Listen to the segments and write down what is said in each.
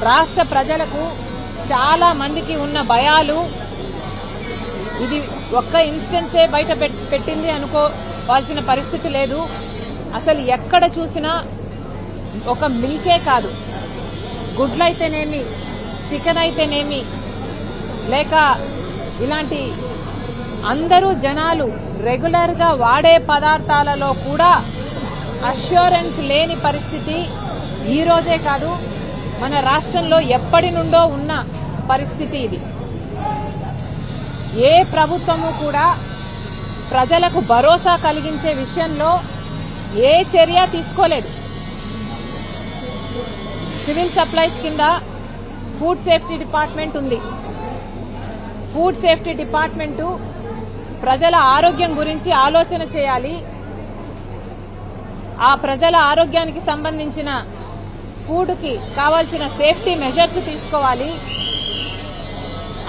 రాష్ట్ర ప్రజలకు చాలా మందికి ఉన్న భయాలు ఇది ఒక్క ఇన్స్టెన్సే బయట పెట్టింది అనుకోవాల్సిన పరిస్థితి లేదు. అసలు ఎక్కడ చూసినా ఒక మిల్కే కాదు, గుడ్లైతేనేమి, చికెన్ అయితేనేమి, లేక ఇలాంటి అందరూ జనాలు రెగ్యులర్ గా వాడే పదార్థాలలో కూడా అష్యూరెన్స్ లేని పరిస్థితి ఈ రోజే కాదు, మన రాష్ట్రంలో ఎప్పటి నుండో ఉన్న పరిస్థితి ఇది. ఏ ప్రభుత్వము కూడా ప్రజలకు భరోసా కలిగించే విషయంలో ఏ చర్య తీసుకోలేదు. సివిల్ సప్లైస్ కింద ఫుడ్ సేఫ్టీ డిపార్ట్మెంట్ ఉంది. ఫుడ్ సేఫ్టీ డిపార్ట్మెంటు ప్రజల ఆరోగ్యం గురించి ఆలోచన చేయాలి. ఆ ప్రజల ఆరోగ్యానికి సంబంధించిన ఫుడ్ కి కావాల్సిన సేఫ్టీ మెజర్స్ తీసుకోవాలి.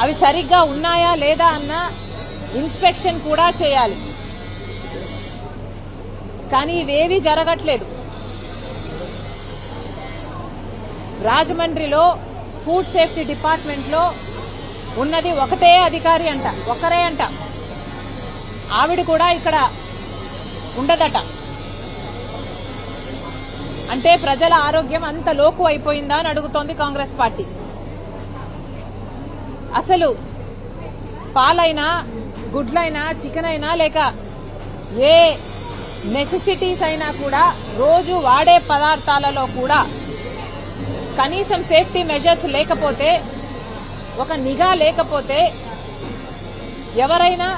అవి సరిగ్గా ఉన్నాయా లేదా అన్న ఇన్స్పెక్షన్ కూడా చేయాలి. కానీ ఇవేవీ జరగట్లేదు. రాజమండ్రిలో ఫుడ్ సేఫ్టీ డిపార్ట్మెంట్ లో ఉన్నది ఒకటే అధికారి అంట, ఒక్కరే అంట. ఆవిడ కూడా ఇక్కడ ఉండదట. అంటే ప్రజల ఆరోగ్యం అంత లోకు అయిపోయిందా అని అడుగుతోంది కాంగ్రెస్ పార్టీ. అసలు పాలైనా, గుడ్లైనా, చికెన్ అయినా, లేక ఏ నెసెసిటీస్ అయినా కూడా రోజు వాడే పదార్థాలలో కూడా కనీసం సేఫ్టీ మెజర్స్ లేకపోతే, ఒక నిఘా లేకపోతే ఎవరైనా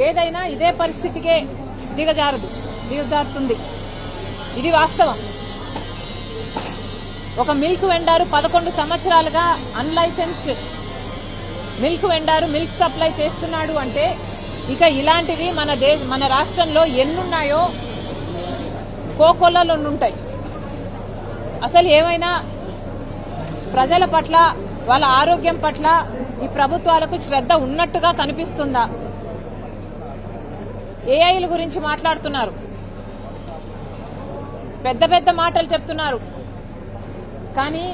ఏదైనా ఇదే పరిస్థితికే దిగజారుతుంది. ఇది వాస్తవం. ఒక మిల్క్ వెండారు 11 సంవత్సరాలుగా అన్లైసెన్స్డ్ మిల్క్ వెండారు మిల్క్ సప్లై చేస్తున్నాడు అంటే ఇక ఇలాంటివి మన రాష్ట్రంలో ఎన్నున్నాయో కోకొల్లలు ఉంటాయి. అసలు ఏమైనా ప్రజల పట్ల, వాళ్ళ ఆరోగ్యం పట్ల ఈ ప్రభుత్వాలకు శ్రద్ధ ఉన్నట్టుగా కనిపిస్తుందా? ఏఐల గురించి మాట్లాడుతున్నారు, పెద్ద పెద్ద మాటలు చెప్తున్నారు. కానీ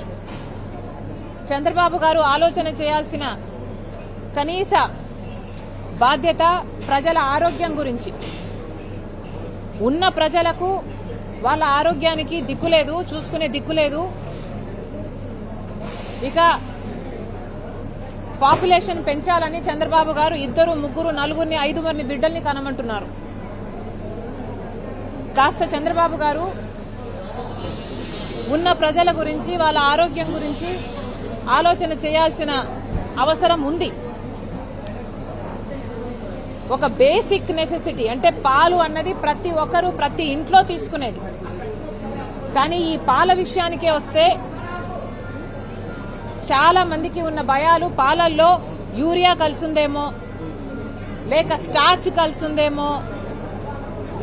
చంద్రబాబు గారు ఆలోచన చేయాల్సిన కనీస బాధ్యత ప్రజల ఆరోగ్యం గురించి. ఉన్న ప్రజలకు వాళ్ళ ఆరోగ్యానికి దిక్కులేదు, చూసుకునే దిక్కులేదు. ఇక పాపులేషన్ పెంచాలని చంద్రబాబు గారు 2, 3, 4, 5 బిడ్డల్ని కనమంటున్నారు. కాస్త చంద్రబాబు గారు ఉన్న ప్రజల గురించి, వాళ్ళ ఆరోగ్యం గురించి ఆలోచన చేయాల్సిన అవసరం ఉంది. ఒక బేసిక్ నెసెసిటీ అంటే పాలు అన్నది ప్రతి ఒక్కరూ ప్రతి ఇంట్లో తీసుకునేది. కానీ ఈ పాల విషయానికే వస్తే చాలా మందికి ఉన్న భయాలు, పాలల్లో యూరియా కలిసిందేమో, లేక స్టార్చ్ కలిసిందేమో,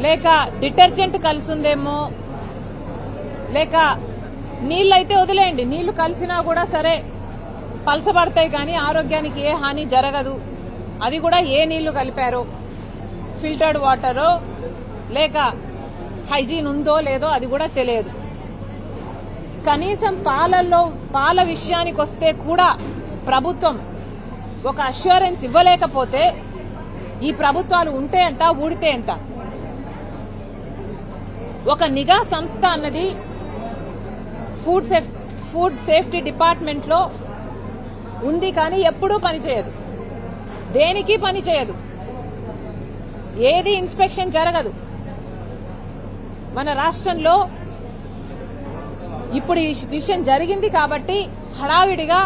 లేక డిటర్జెంట్ కలిసిందేమో, లేక నీళ్ళైతే వదిలేయండి, నీళ్లు కలిసినా కూడా సరే పలసబడతాయి కానీ ఆరోగ్యానికి ఏ హాని జరగదు. అది కూడా ఏ నీళ్లు కలిపారో, ఫిల్టర్డ్ వాటరో లేక హైజీన్ ఉందో లేదో అది కూడా తెలియదు. కనీసం పాల విషయానికి వస్తే కూడా ప్రభుత్వం ఒక అష్యూరెన్స్ ఇవ్వలేకపోతే ఈ ప్రభుత్వాలు ఉంటే ఎంత, ఊడితే ఎంత? ఒక నిఘా సంస్థ అన్నది ఫుడ్ సేఫ్టీ డిపార్ట్మెంట్ లో ఉంది కానీ ఎప్పుడూ పనిచేయదు, దేనికి పనిచేయదు, ఏది ఇన్స్పెక్షన్ జరగదు. మన రాష్ట్రంలో ఇప్పుడు ఈ విషయం జరిగింది కాబట్టి హడావిడిగా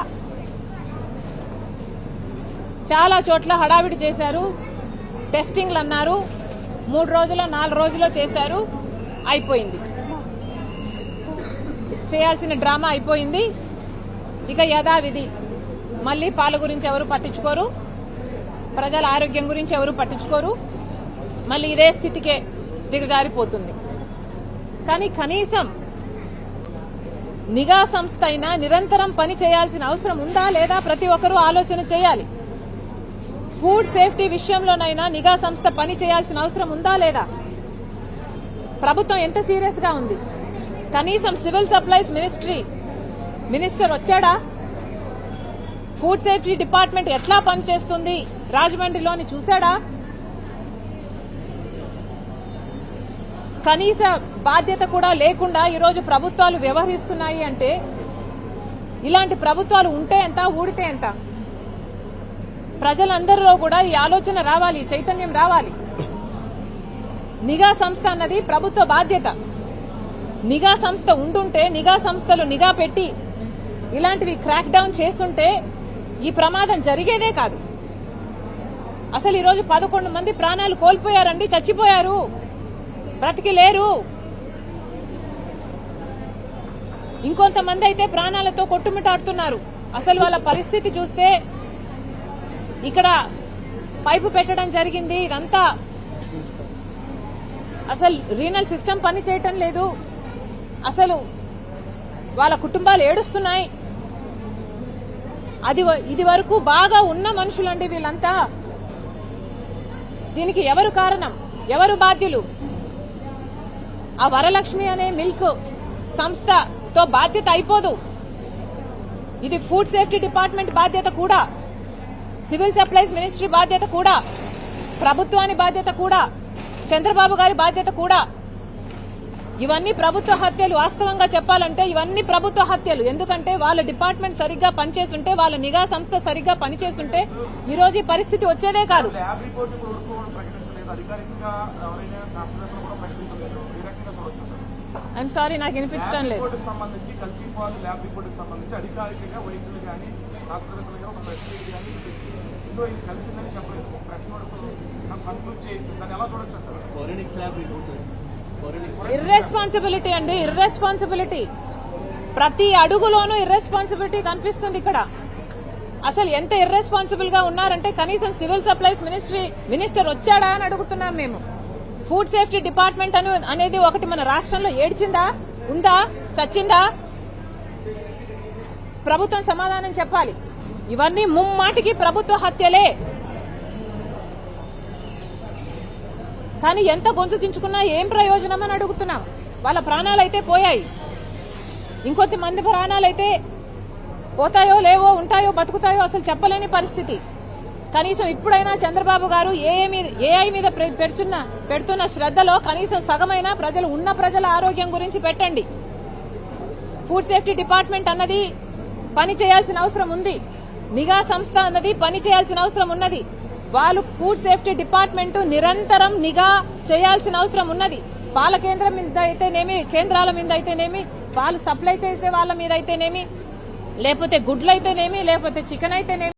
చాలా చోట్ల హడావిడి చేశారు. టెస్టింగ్లు అన్నారు, 3 రోజులో 4 రోజుల్లో చేశారు, అయిపోయింది. చేయాల్సిన డ్రామా అయిపోయింది. ఇక యథావిధి మళ్లీ పాల గురించి ఎవరు పట్టించుకోరు, ప్రజల ఆరోగ్యం గురించి ఎవరు పట్టించుకోరు, మళ్లీ ఇదే స్థితికే దిగజారిపోతుంది. కానీ కనీసం నిఘా సంస్థ అయినా నిరంతరం పని చేయాల్సిన అవసరం ఉందా లేదా ప్రతి ఒక్కరూ ఆలోచన చేయాలి. ఫుడ్ సేఫ్టీ విషయంలోనైనా నిఘా సంస్థ పని చేయాల్సిన అవసరం ఉందా లేదా? ప్రభుత్వం ఎంత సీరియస్ గా ఉంది? కనీసం సివిల్ సప్లైస్ మినిస్టర్ వచ్చాడా? ఫుడ్ సేఫ్టీ డిపార్ట్మెంట్ ఎట్లా పనిచేస్తుంది రాజమండ్రిలోని చూశాడా? కనీస బాధ్యత కూడా లేకుండా ఈరోజు ప్రభుత్వాలు వ్యవహరిస్తున్నాయి అంటే ఇలాంటి ప్రభుత్వాలు ఉంటే ఎంత, ఊడితే ఎంత? ప్రజలందరిలో కూడా ఈ ఆలోచన రావాలి, చైతన్యం రావాలి. నిఘా సంస్థ అన్నది ప్రభుత్వ బాధ్యత. నిఘా సంస్థ ఉండుంటే, నిఘా సంస్థలు నిఘా పెట్టి ఇలాంటివి క్రాక్ డౌన్ చేస్తుంటే ఈ ప్రమాదం జరిగేదే కాదు. అసలు ఈరోజు 11 మంది ప్రాణాలు కోల్పోయారండి, చచ్చిపోయారు, బ్రతికి లేరు. ఇంకొంతమంది అయితే ప్రాణాలతో కొట్టుమిటాడుతున్నారు. అసలు వాళ్ళ పరిస్థితి చూస్తే ఇక్కడ పైపు పెట్టడం జరిగింది, ఇదంతా అసలు రీనల్ సిస్టమ్ పని చేయటం లేదు. అసలు వాళ్ళ కుటుంబాలు ఏడుస్తున్నాయి. ఇది వరకు బాగా ఉన్న మనుషులండి వీళ్ళంతా. దీనికి ఎవరు కారణం, ఎవరు బాధ్యులు? ఆ వరలక్ష్మి అనే మిల్క్ సంస్థతో బాధ్యత అయిపోదు. ఇది ఫుడ్ సేఫ్టీ డిపార్ట్మెంట్ బాధ్యత కూడా, సివిల్ సప్లైస్ మినిస్ట్రీ బాధ్యత కూడా, ప్రభుత్వాన్ని బాధ్యత కూడా, చంద్రబాబు గారి బాధ్యత కూడా. ఇవన్నీ ప్రభుత్వ హత్యలు. వాస్తవంగా చెప్పాలంటే ఇవన్నీ ప్రభుత్వ హత్యలు. ఎందుకంటే వాళ్ళ డిపార్ట్మెంట్ సరిగ్గా పనిచేస్తుంటే, వాళ్ళ నిఘా సంస్థ సరిగ్గా పనిచేస్తుంటే ఈ రోజు ఈ పరిస్థితి వచ్చేదే కాదు. ఐఎమ్ సారీ, నాకు వినిపించడం లేదు. ఇర్రెస్పాన్సిబిలిటీ అండి, ఇర్రెస్పాన్సిబిలిటీ. ప్రతి అడుగులోనూ ఇర్రెస్పాన్సిబిలిటీ కనిపిస్తుంది ఇక్కడ. అసలు ఎంత ఇర్రెస్పాన్సిబుల్ గా ఉన్నారంటే కనీసం సివిల్ సప్లైస్ మినిస్టర్ వచ్చాడా అని అడుగుతున్నాం మేము. ఫుడ్ సేఫ్టీ డిపార్ట్మెంట్ అనేది ఒకటి మన రాష్ట్రంలో ఏడ్చిందా, ఉందా, చచ్చిందా? ప్రభుత్వం సమాధానం చెప్పాలి. ఇవన్నీ ముమ్మాటికి ప్రభుత్వ హత్యలే. కానీ ఎంత గొంతు చించుకున్నా ఏం ప్రయోజనం అని అడుగుతున్నాం. వాళ్ళ ప్రాణాలైతే పోయాయి, ఇంకొంత మంది ప్రాణాలైతే పోతాయో లేవో, ఉంటాయో బతుకుతాయో అసలు చెప్పలేని పరిస్థితి. కనీసం ఇప్పుడైనా చంద్రబాబు గారు ఏఐ మీద పెడుతున్న శ్రద్ధలో కనీసం సగమైనా ఉన్న ప్రజల ఆరోగ్యం గురించి పెట్టండి. ఫుడ్ సేఫ్టీ డిపార్ట్మెంట్ అన్నది పని చేయాల్సిన అవసరం ఉంది. నిఘా సంస్థ అన్నది పని చేయాల్సిన అవసరం ఉన్నది. వాళ్ళు ఫుడ్ సేఫ్టీ డిపార్ట్మెంట్ నిరంతరం నిఘా చేయాల్సిన అవసరం ఉన్నది. పాల కేంద్రం మీద అయితేనేమి, కేంద్రాల మీద అయితేనేమి, పాలు సప్లై చేసే వాళ్ళ మీద అయితేనేమి, లేకపోతే గుడ్లు అయితేనేమి, లేకపోతే చికెన్ అయితేనేమి.